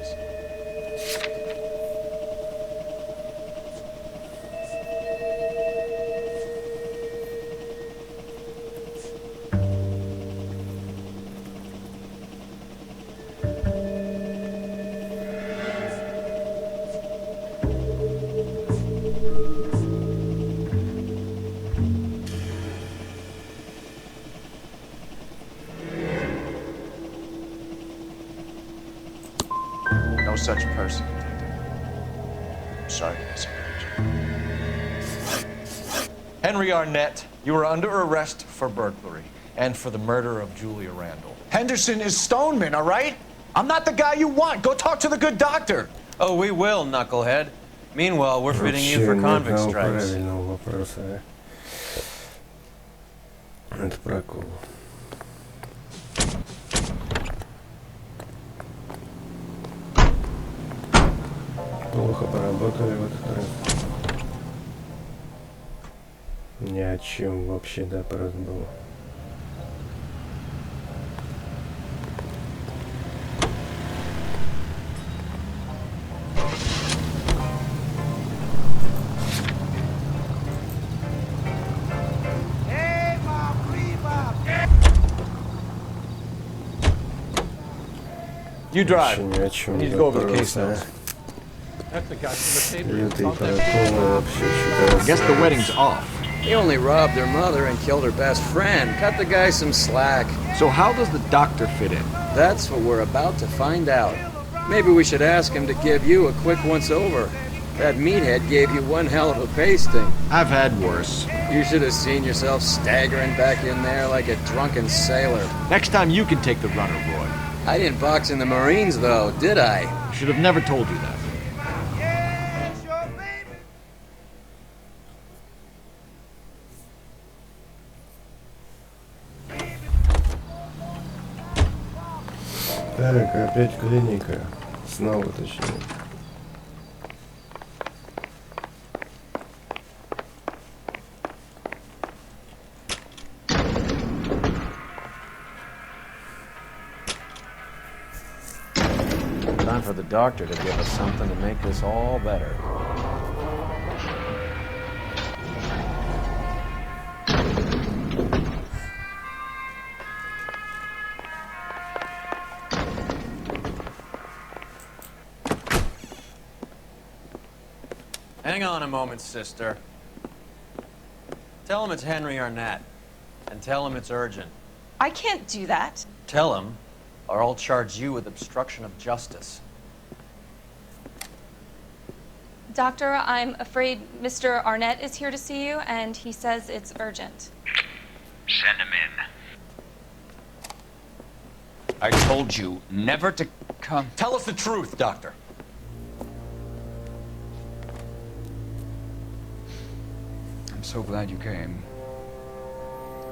No such person, Detective. I'm sorry to disappoint you. Henry Arnett, you are under arrest for burglary and for the murder of Julia Randall. Henderson is Stoneman, all right? I'm not the guy you want. Go talk to the good doctor. Oh, we will, knucklehead. Meanwhile, we're fitting you for convict stripes. Правильного вопроса. Это прокол. Плохо поработали в этот раз. Ни о чем вообще допрос был. You drive. Ни о чем I need to go over the case допрос, notes. That's the guy from the paper. Лютый прокол вообще что-то. I guess the wedding's off. He only robbed her mother and killed her best friend. Cut the guy some slack. So how does the doctor fit in? That's what we're about to find out. Maybe we should ask him to give you a quick once-over. That meathead gave you one hell of a pasting. I've had worse. You should have seen yourself staggering back in there like a drunken sailor. Next time you can take the runner, Roy. I didn't box in the Marines, though, did I? Should have never told you that. Так, опять клиника. Снова точнее. Time for the doctor to give us something to make this all better. Hang on a moment, sister. Tell him it's Henry Arnett, and tell him it's urgent. I can't do that. Tell him, or I'll charge you with obstruction of justice. Doctor, I'm afraid Mr. Arnett is here to see you, and he says it's urgent. Send him in. I told you never to come. Tell us the truth, Doctor. I'm so glad you came.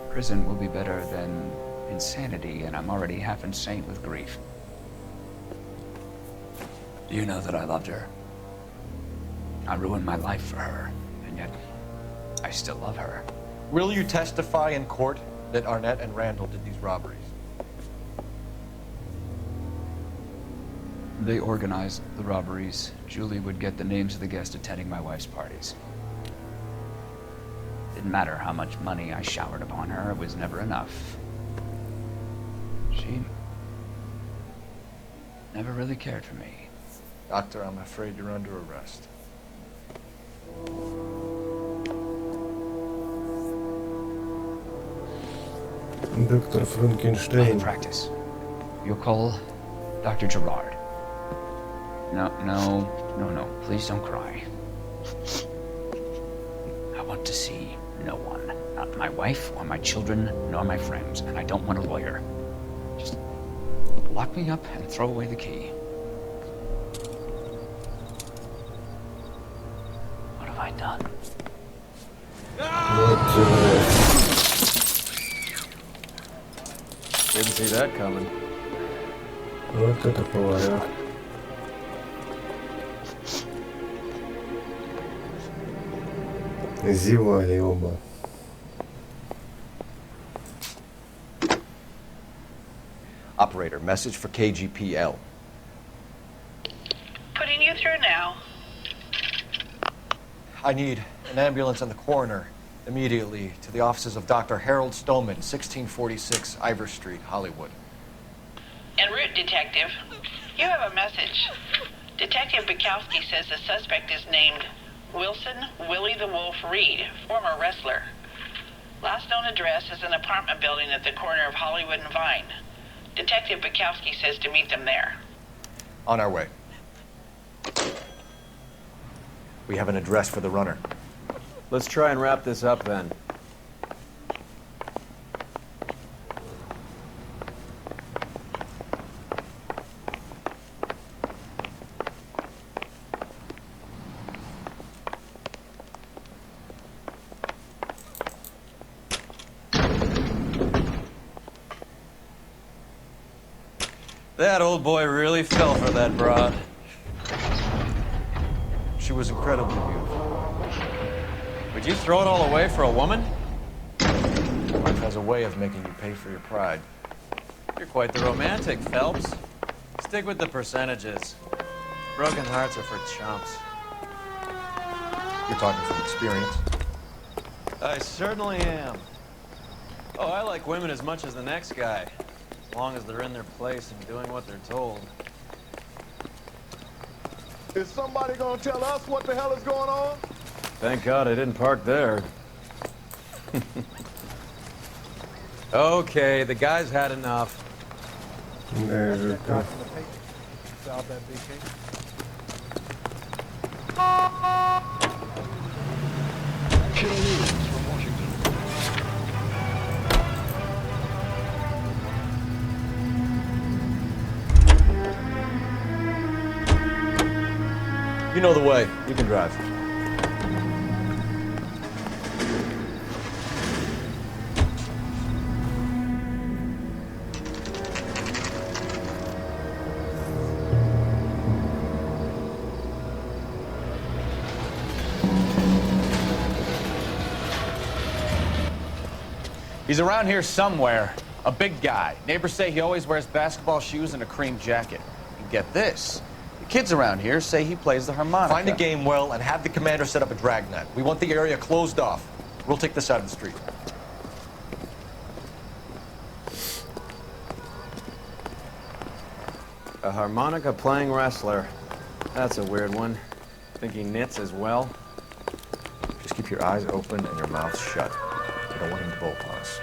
Prison will be better than insanity, and I'm already half insane with grief. Do you know that I loved her? I ruined my life for her, and yet I still love her. Will you testify in court that Arnett and Randall did these robberies? They organized the robberies. Julie would get the names of the guests attending my wife's parties. Didn't matter how much money I showered upon her, it was never enough. She never really cared for me. Doctor, I'm afraid you're under arrest. Доктор Франкенштейн. Practice. You'll call Dr. Gerard. No. Please don't cry. I want to see No one. Not my wife, or my children, nor my friends. And I don't want a lawyer. Just lock me up and throw away the key. What have I done? Didn't see that coming. Вот это поворот. Зевали оба. Operator, message for KGPL. Putting you through now. I need an ambulance and the coroner immediately to the offices of Dr. Harold Stoneman, 1646 Ivor Street, Hollywood. En route, Detective. You have a message. Detective Bukowski says the suspect is named Wilson Willie the Wolf Reed, former wrestler. Last known address is an apartment building at the corner of Hollywood and Vine. Detective Bukowski says to meet them there. On our way. We have an address for the runner. Let's try and wrap this up then. That old boy really fell for that broad. She was incredibly beautiful. Would you throw it all away for a woman? Life has a way of making you pay for your pride. You're quite the romantic, Phelps. Stick with the percentages. Broken hearts are for chumps. You're talking from experience. I certainly am. Oh, I like women as much as the next guy. As long as they're in their place and doing what they're told. Is somebody gonna tell us what the hell is going on? Thank God I didn't park there. Okay, the guy's had enough. There's a car. You know the way. You can drive. He's around here somewhere. A big guy. Neighbors say he always wears basketball shoes and a cream jacket. And get this. The kids around here say he plays the harmonica. Find the game well and have the commander set up a dragnet. We want the area closed off. We'll take this side of the street. A harmonica playing wrestler. That's a weird one. Think he knits as well? Just keep your eyes open and your mouth shut. I don't want him to bolt on us.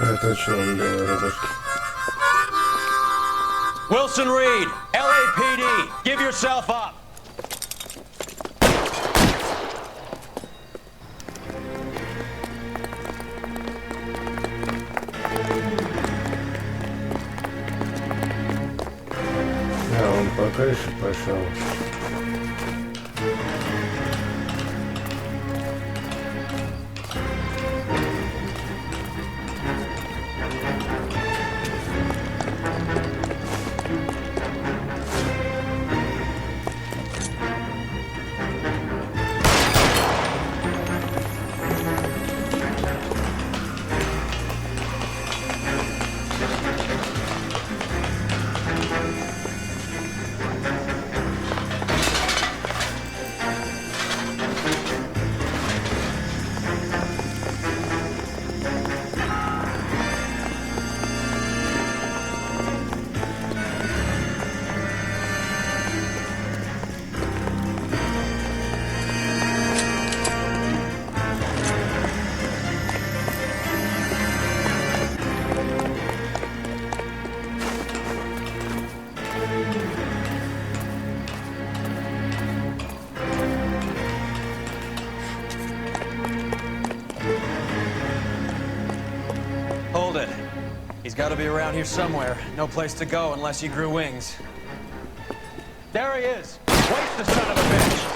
Да, точно, он белые рубашки. Wilson Reed, LAPD, give yourself up. Да, он по крыше пошел. He's got to be around here somewhere. No place to go unless he grew wings. There he is. Waste the son of a bitch.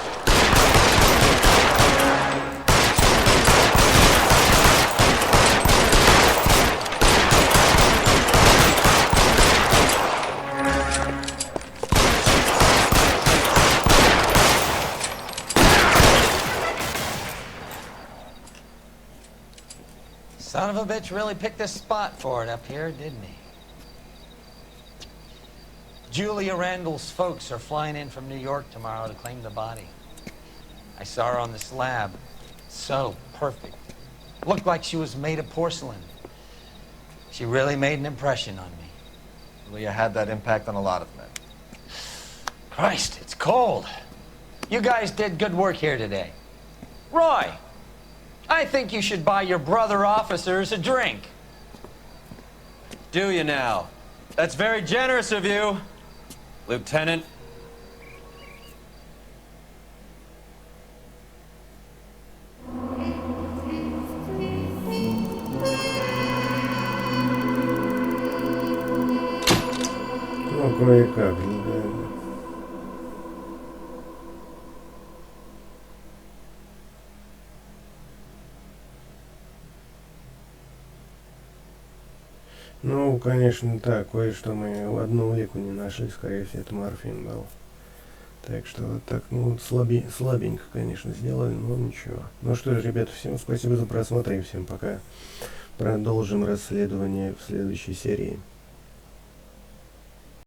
Son of a bitch really picked a spot for it up here, didn't he? Julia Randall's folks are flying in from New York tomorrow to claim the body. I saw her on the slab. So perfect. Looked like she was made of porcelain. She really made an impression on me. Julia had that impact on a lot of men. Christ, it's cold. You guys did good work here today. Roy, I think you should buy your brother officers a drink. Do you now? That's very generous of you, Lieutenant. Ну, кое-как, да. Ну, конечно, так, кое-что мы в одну улику не нашли, скорее всего, это морфин был. Так что вот так, ну, слабенько, конечно, сделали, но ничего. Ну что ж, ребята, всем спасибо за просмотр и всем пока. Продолжим расследование в следующей серии.